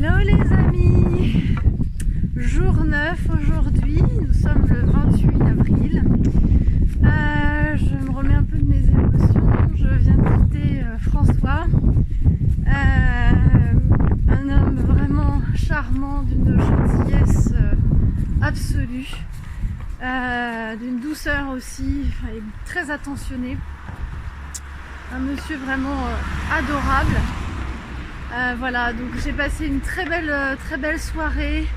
Hello les amis, jour 9 aujourd'hui, nous sommes le 28 avril. Je me remets un peu de mes émotions, je viens de quitter François, un homme vraiment charmant, d'une gentillesse absolue, d'une douceur aussi, et très attentionné, un monsieur vraiment adorable. Voilà, donc j'ai passé une très belle soirée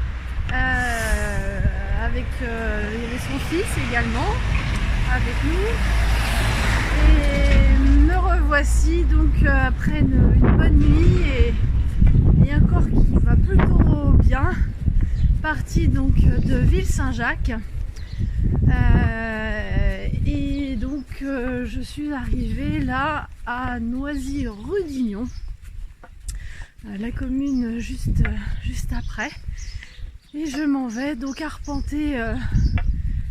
avec il y avait son fils également avec nous, et me revoici donc après une bonne nuit et un corps qui va plutôt bien, parti donc de Ville-Saint-Jacques, et donc je suis arrivée là à Noisy-Rudignon, la commune juste après, et je m'en vais donc arpenter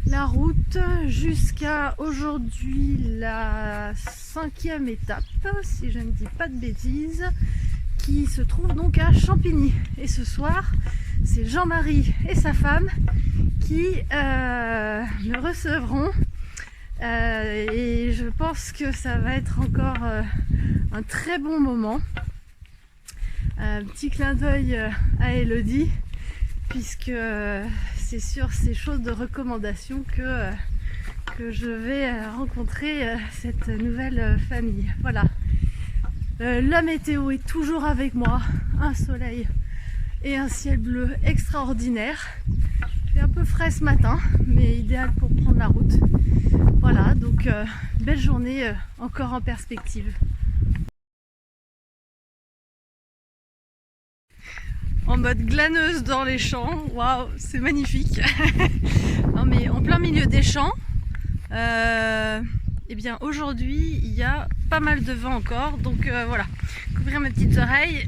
la route jusqu'à aujourd'hui la 5e étape, si je ne dis pas de bêtises, qui se trouve donc à Champigny. Et ce soir c'est Jean-Marie et sa femme qui me recevront, et je pense que ça va être encore un très bon moment. Un petit clin d'œil à Elodie, puisque c'est sur ces choses de recommandation que je vais rencontrer cette nouvelle famille. Voilà. La météo est toujours avec moi, un soleil et un ciel bleu extraordinaire. Il fait un peu frais ce matin, mais idéal pour prendre la route. Voilà, donc belle journée encore en perspective. En mode glaneuse dans les champs, waouh, c'est magnifique. Non mais en plein milieu des champs, et bien aujourd'hui il y a pas mal de vent encore, donc voilà, couvrir mes petites oreilles,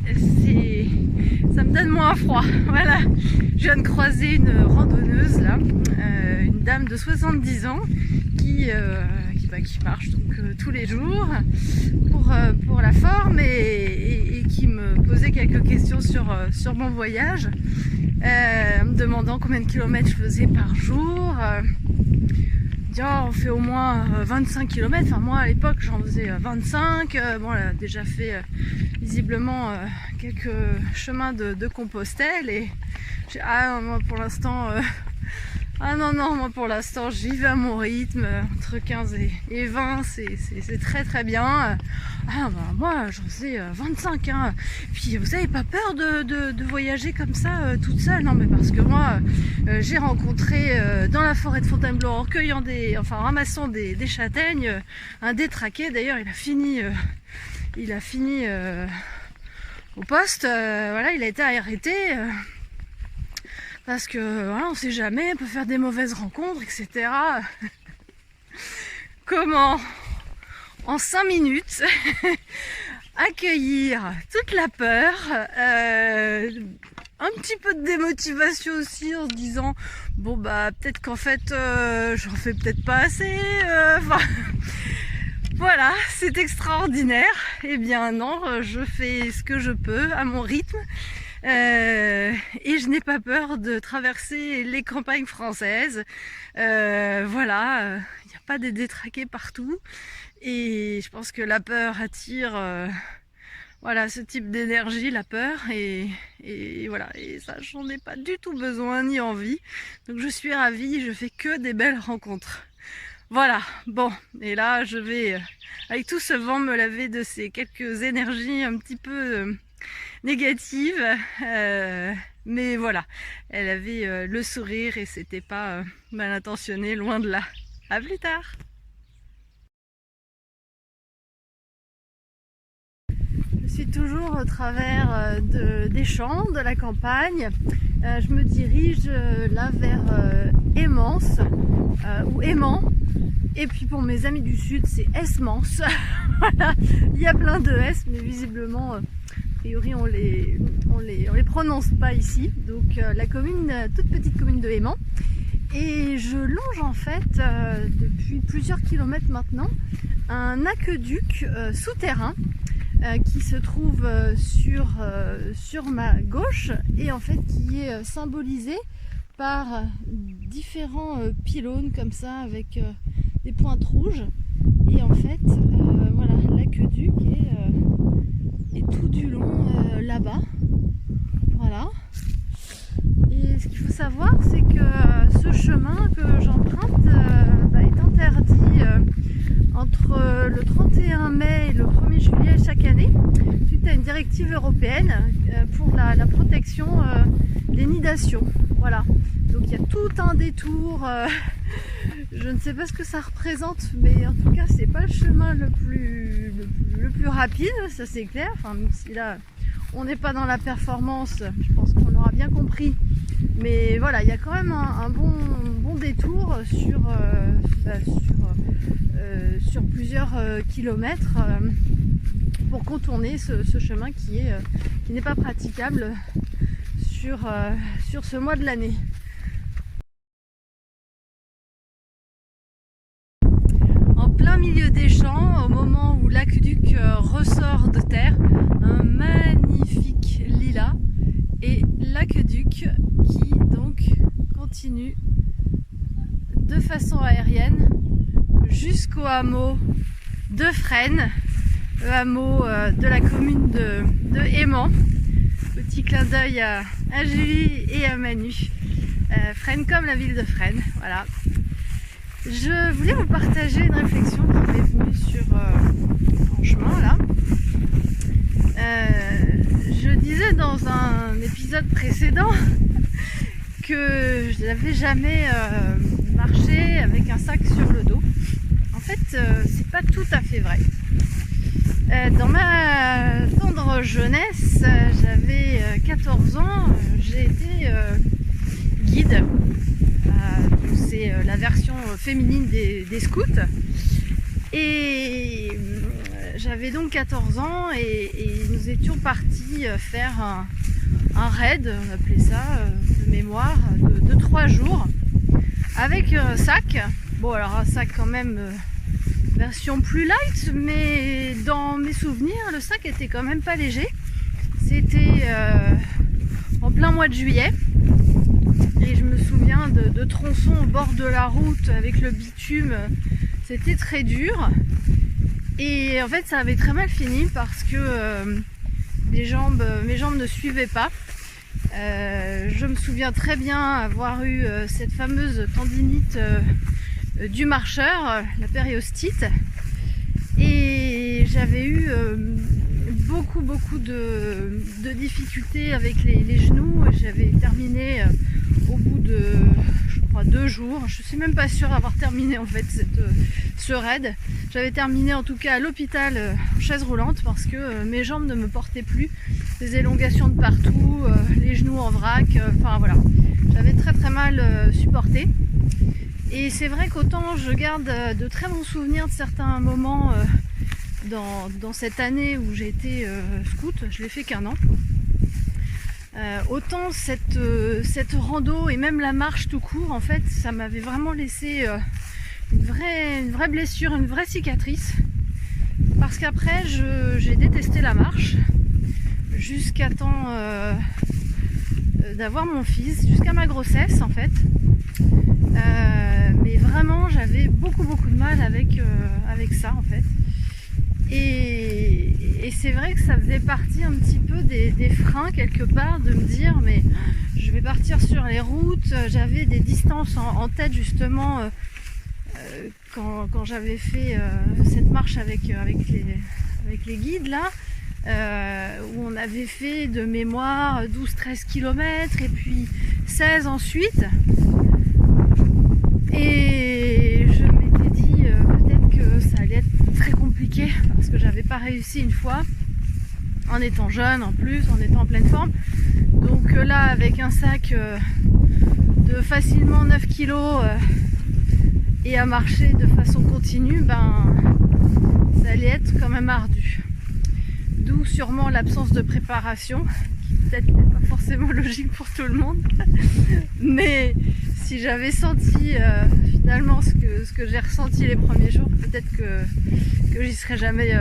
ça me donne moins froid. Voilà, je viens de croiser une randonneuse là, une dame de 70 ans qui marche donc tous les jours pour la forme, et qui me posait quelques questions sur mon voyage, me demandant combien de kilomètres je faisais par jour. On fait au moins 25 km, enfin moi à l'époque j'en faisais 25, bon elle a déjà fait visiblement quelques chemins de Compostelle, et j'ai moi pour l'instant moi pour l'instant j'y vais à mon rythme, entre 15 et 20 c'est très bien. Moi j'en faisais 25 hein. Puis vous avez pas peur de voyager comme ça toute seule? Non mais parce que moi j'ai rencontré dans la forêt de Fontainebleau, en cueillant en ramassant des châtaignes, un détraqué. D'ailleurs il a fini au poste, voilà, il a été arrêté parce que voilà, on sait jamais, on peut faire des mauvaises rencontres, etc. Comment en 5 minutes accueillir toute la peur, un petit peu de démotivation aussi, en se disant bon bah peut-être qu'en fait j'en fais peut-être pas assez, voilà, c'est extraordinaire. Eh bien non, je fais ce que je peux à mon rythme. Et je n'ai pas peur de traverser les campagnes françaises. Voilà, il n'y a pas des détraqués partout, et je pense que la peur attire voilà, ce type d'énergie, la peur, et voilà, et ça j'en ai pas du tout besoin ni envie, donc je suis ravie, je fais que des belles rencontres. Voilà, bon, et là je vais avec tout ce vent me laver de ces quelques énergies un petit peu négative, mais voilà, elle avait le sourire et c'était pas mal intentionné, loin de là. À plus tard. Je suis toujours au travers des champs, de la campagne. Je me dirige là vers Aimance ou Aimant. Et puis pour mes amis du sud, c'est Esmance. Voilà, il y a plein de S, mais visiblement a priori on les prononce pas ici. Donc la commune, toute petite commune de Aimant. Et je longe en fait depuis plusieurs kilomètres maintenant un aqueduc souterrain qui se trouve sur ma gauche et en fait qui est symbolisé par différents pylônes comme ça avec des pointes rouges. Et en fait, voilà, l'aqueduc est tout du long là-bas. Voilà. Et ce qu'il faut savoir, c'est que ce chemin que j'emprunte est interdit entre le 31 mai et le 1er juillet chaque année, suite à une directive européenne pour la protection des nidations. Voilà. Donc il y a tout un détour. Je ne sais pas ce que ça représente, mais en tout cas, c'est pas le chemin le plus rapide, ça c'est clair. Enfin, même si là, on n'est pas dans la performance, je pense qu'on aura bien compris. Mais voilà, il y a quand même un bon détour sur plusieurs kilomètres pour contourner ce chemin qui n'est pas praticable sur ce mois de l'année. En plein milieu des champs, au moment où l'aqueduc ressort de terre, un magnifique lilas et l'aqueduc qui donc continue de façon aérienne jusqu'au hameau de Fresnes, le hameau de la commune de Aimant. Petit clin d'œil à Julie et à Manu. Fresnes comme la ville de Fresnes, voilà. Je voulais vous partager une réflexion qui m'est venue sur en chemin là. Je disais dans un épisode précédent que je n'avais jamais marché avec un sac sur le dos. En fait, c'est pas tout à fait vrai. Dans ma tendre jeunesse, j'avais 14 ans, j'ai été guide. C'est la version féminine des scouts. Et j'avais donc 14 ans et nous étions partis faire un raid, on appelait ça, de mémoire, de 3 jours, avec un sac. Bon, alors un sac quand même version plus light, mais dans mes souvenirs, le sac était quand même pas léger. C'était en plein mois de juillet. Et je me souviens de tronçons au bord de la route avec le bitume. C'était très dur. Et en fait, ça avait très mal fini parce que mes jambes ne suivaient pas. Je me souviens très bien avoir eu cette fameuse tendinite du marcheur, la périostite. Et j'avais eu beaucoup de difficultés avec les genoux. J'avais terminé au bout de, je crois, 2 jours. Je suis même pas sûre d'avoir terminé en fait ce raid. J'avais terminé en tout cas à l'hôpital en chaise roulante parce que mes jambes ne me portaient plus. Des élongations de partout, les genoux en vrac, enfin voilà. J'avais très mal supporté. Et c'est vrai qu'autant je garde de très bons souvenirs de certains moments dans cette année où j'ai été scout, je l'ai fait qu'un an. Autant cette rando et même la marche tout court, en fait, ça m'avait vraiment laissé une vraie blessure, une vraie cicatrice. Parce qu'après, j'ai détesté la marche jusqu'à temps d'avoir mon fils, jusqu'à ma grossesse en fait. Mais vraiment, j'avais beaucoup de mal avec ça en fait. Et c'est vrai que ça faisait partie un petit peu des freins quelque part, de me dire mais je vais partir sur les routes. J'avais des distances en tête justement quand j'avais fait cette marche avec les guides là, où on avait fait de mémoire 12-13 km et puis 16 ensuite. Et je m'étais dit peut-être que ça allait être très compliqué parce que j'avais pas réussi une fois, en étant jeune en plus, en étant en pleine forme. Donc là, avec un sac de facilement 9 kg et à marcher de façon continue, ça allait être quand même ardu. D'où sûrement l'absence de préparation, qui peut-être n'est pas forcément logique pour tout le monde. Mais si j'avais senti finalement ce que j'ai ressenti les premiers jours, peut-être que j'y serais jamais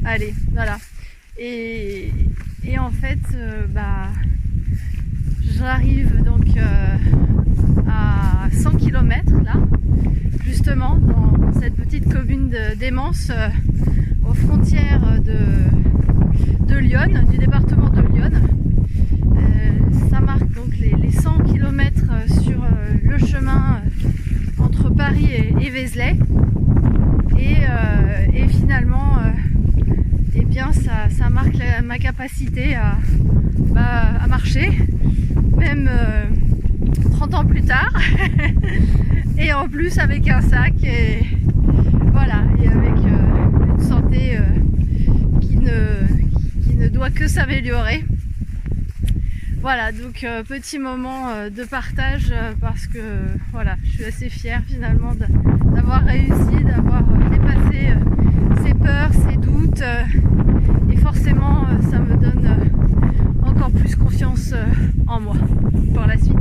allée. Voilà. Et, et en fait, j'arrive donc à 100 km là, justement dans cette petite commune d'Émence, aux frontières de Lyon, du département de Lyon. Ça marque donc les 100 km sur le chemin entre Paris et Vézelay. Et finalement, eh bien ça marque ma capacité à marcher, même 30 ans plus tard, et en plus avec un sac, et voilà, et avec une santé qui ne doit que s'améliorer. Voilà, donc petit moment de partage, parce que voilà, je suis assez fière finalement d'avoir réussi, d'avoir dépassé ses peurs, ses doutes, et forcément ça me donne encore plus confiance en moi pour la suite.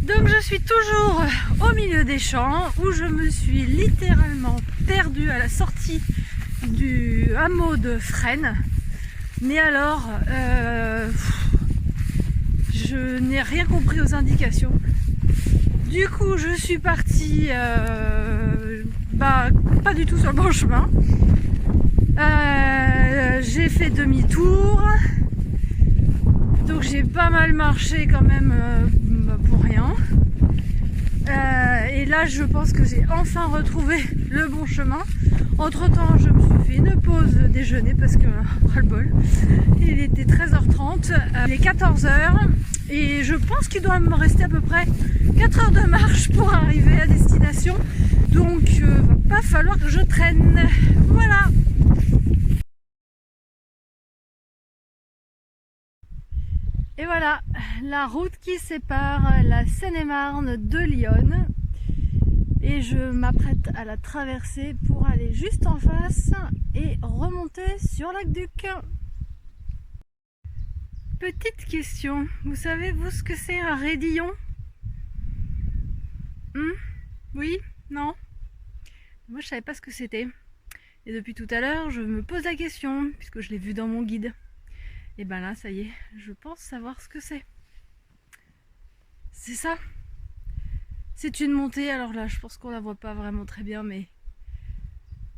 Donc je suis toujours au milieu des champs, où je me suis littéralement perdue à la sortie du hameau de Fresnes. Mais alors, je n'ai rien compris aux indications. Du coup, je suis partie pas du tout sur le bon chemin. J'ai fait demi-tour. Donc j'ai pas mal marché quand même pour rien. Et là, je pense que j'ai enfin retrouvé le bon chemin. Entre temps, je me suis fait une pause déjeuner parce que ras-le-bol. Il était 13h30, il est 14h et je pense qu'il doit me rester à peu près 4 heures de marche pour arriver à destination. Donc, va pas falloir que je traîne. Voilà. Et voilà, la route qui sépare la Seine-et-Marne de Lyon. Et je m'apprête à la traverser pour aller juste en face et remonter sur l'Aqueduc. Petite question, vous savez vous ce que c'est un raidillon? Oui? Non? Moi je savais pas ce que c'était. Et depuis tout à l'heure je me pose la question, puisque je l'ai vu dans mon guide. Et ben là ça y est, je pense savoir ce que c'est. C'est ça. C'est une montée, alors là je pense qu'on la voit pas vraiment très bien, mais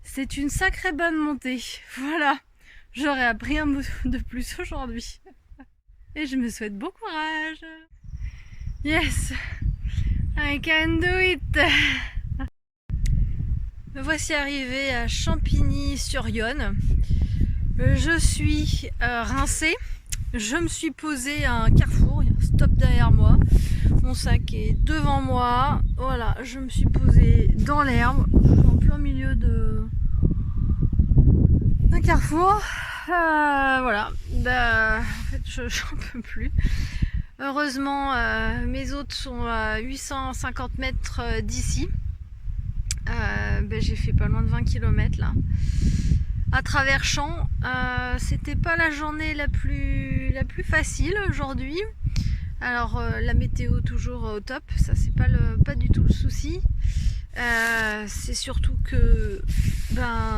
c'est une sacrée bonne montée. Voilà, j'aurais appris un mot de plus aujourd'hui. Et je me souhaite bon courage. Yes, I can do it. Me voici arrivée à Champigny-sur-Yonne. Je suis rincée. Je me suis posée à un carrefour, il y a un stop derrière moi. Mon sac est devant moi. Voilà, je me suis posée dans l'herbe, en plein milieu d'un carrefour. Voilà, en fait, j'en peux plus. Heureusement, mes hôtes sont à 850 mètres d'ici. J'ai fait pas loin de 20 km là. À travers champs, c'était pas la journée la plus facile aujourd'hui. Alors la météo toujours au top, ça c'est pas du tout le souci. C'est surtout que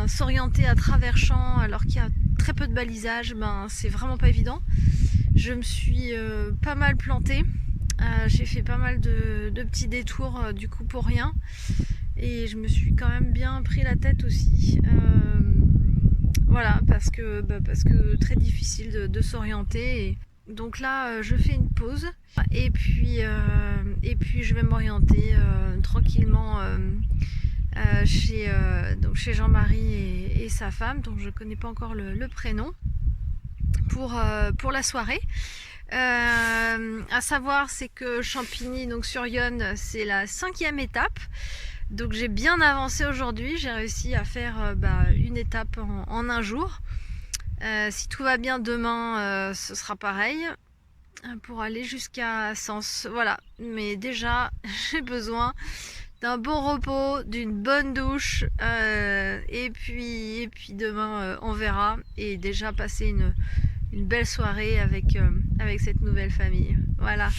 s'orienter à travers champs alors qu'il y a très peu de balisage, c'est vraiment pas évident. Je me suis pas mal plantée. J'ai fait pas mal de petits détours du coup pour rien. Et je me suis quand même bien pris la tête aussi. Voilà, parce que très difficile de s'orienter. Donc là, je fais une pause et puis je vais m'orienter tranquillement chez Jean-Marie et sa femme, dont je ne connais pas encore le prénom, pour la soirée. À savoir, c'est que Champigny, donc sur Yonne, c'est la 5e étape. Donc j'ai bien avancé aujourd'hui, j'ai réussi à faire une étape en un jour. Si tout va bien demain, ce sera pareil pour aller jusqu'à Sens. Voilà, mais déjà j'ai besoin d'un bon repos, d'une bonne douche, et puis demain on verra, et déjà passer une belle soirée avec cette nouvelle famille. Voilà.